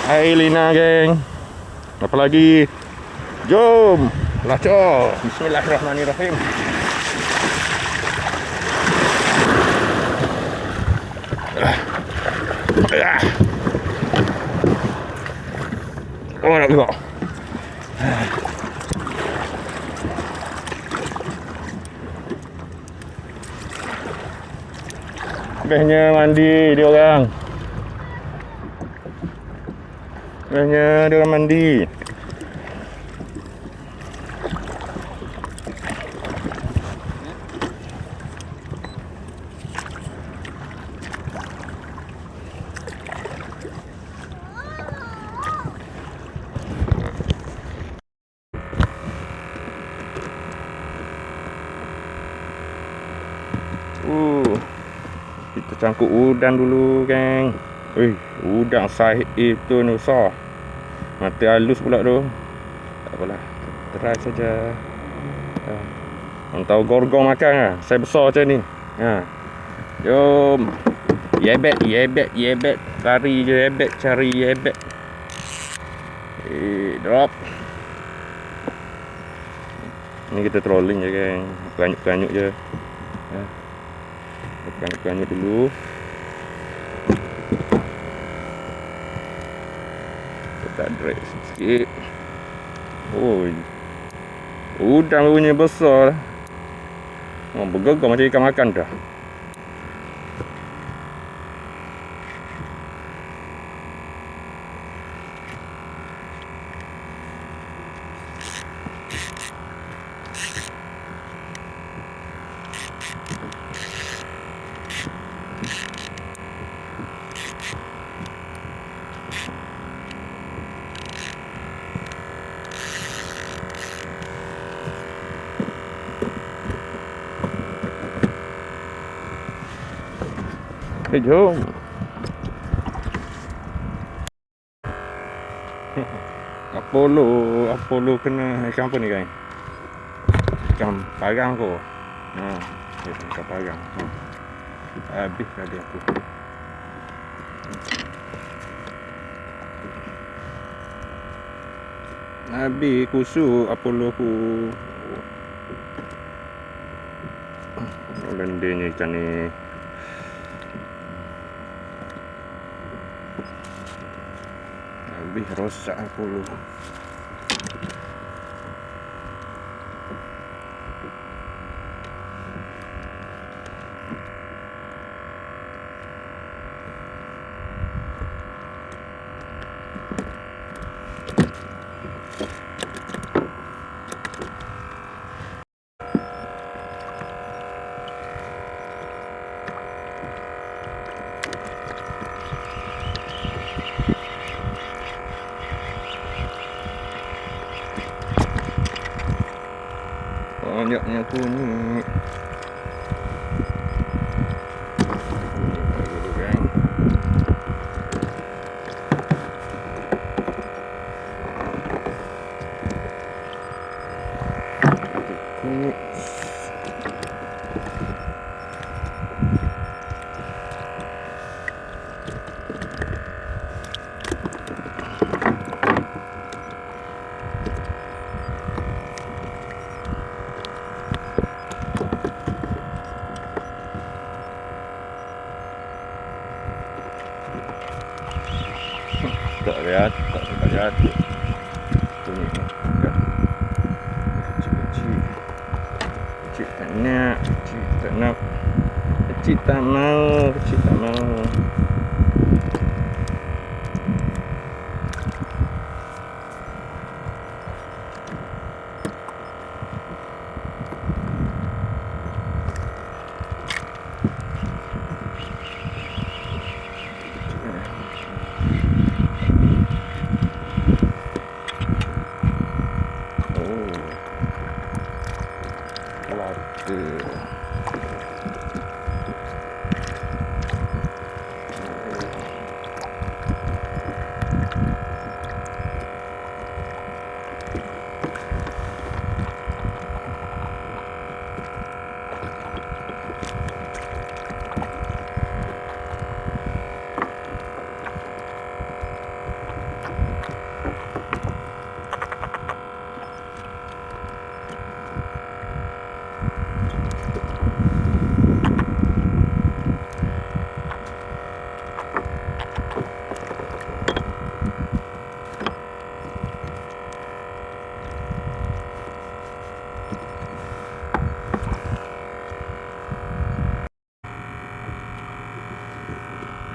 Hai Lina geng. Apa lagi? Jom. Laco. Bismillahirrahmanirrahim. Oh nak tengok. Bestnya mandi dia orang. Bestnya dia orang mandi. Kita cangkuk udang dulu geng. Udang saiz itu ni besar. Mati halus pula tu. Tak apalah, try saja. Orang tahu gorgong makan lah. Saya besar macam ni. Jom. Yebet. Lari je yebet, cari yebet. Drop. Ni kita trolling je geng. Kanyuk-kanyuk je. Kanyuk-kanyuk dulu. Kita drag sikit. Udang punya besar. Bergegar macam ikan makan dah. Jom. Apollo kena ikan apa ni guys? Ikan parang ko. Ikan parang. Habis aku. Habis kusuk Apollo ku. Lendenya ikan ni. Habis rosak Apollo. Banyaknya kunyit. Tak lihat. Kunyit ni kecil tak nak. Kecil tak mau.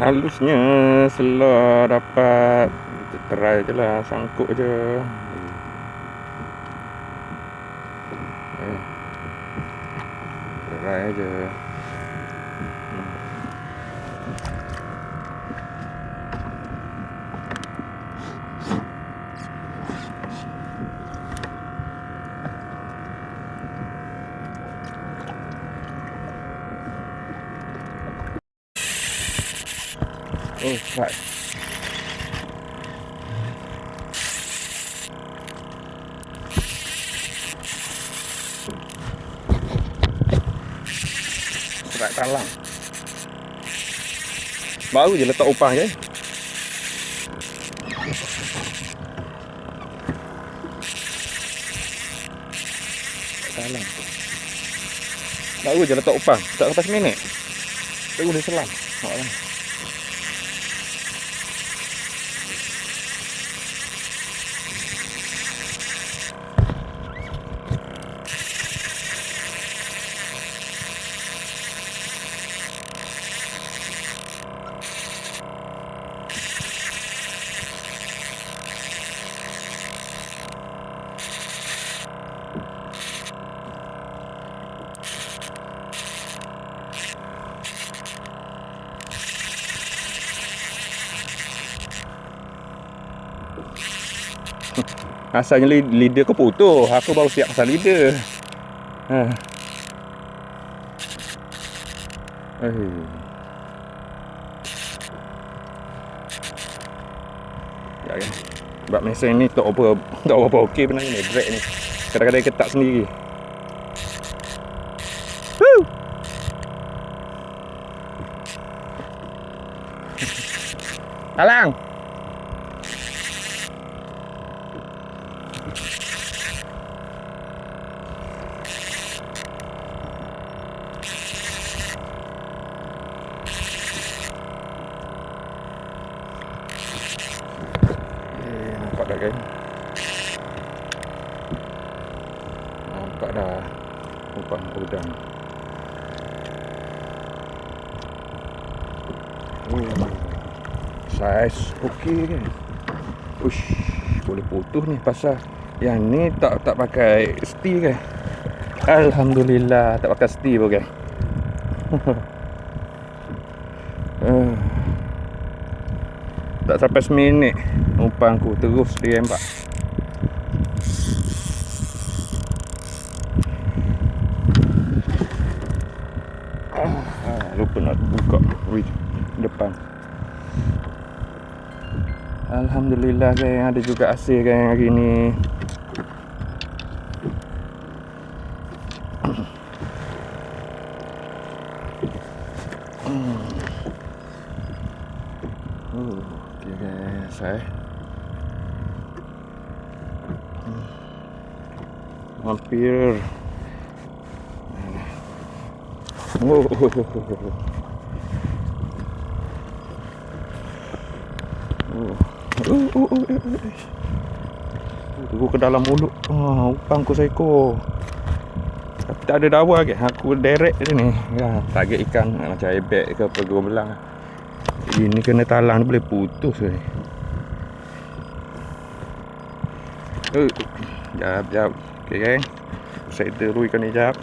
Halusnya selah dapat. Kita try je lah, sangkut je. Try je. Oh, right. Serat talang. Baru je letak upah je. Talang. Baru je letak upah. Tak lepas minit. Terus dia selam. Nampak. Asalnya leader kau putus. Aku baru siap pasal leader. Ya kan. Sebab mesin ni tak apa okey benar ni brake ni. Kadang-kadang ketak sendiri. Talang. Nampak dah kan? Nampak dah upang udang. Saiz okey kan? Uish, boleh putus ni pasal yang ni tak pakai steel kan? Alhamdulillah tak pakai steel pun kan? Tak sampai seminit umpangku terus dirempak. Lupa nak buka depan. Alhamdulillah kan, ada juga hasil kan hari ni. Okey guys, hampir. Tunggu ke dalam mulut. Upang ku seekor. Tapi tak ada dawa ke. Aku derek je ni. Ya, target ikan macam ebek ke apa gua belang. Ini kena talang ni boleh putus ni. Jap. Okey kan. Saya terus ikan ni jap.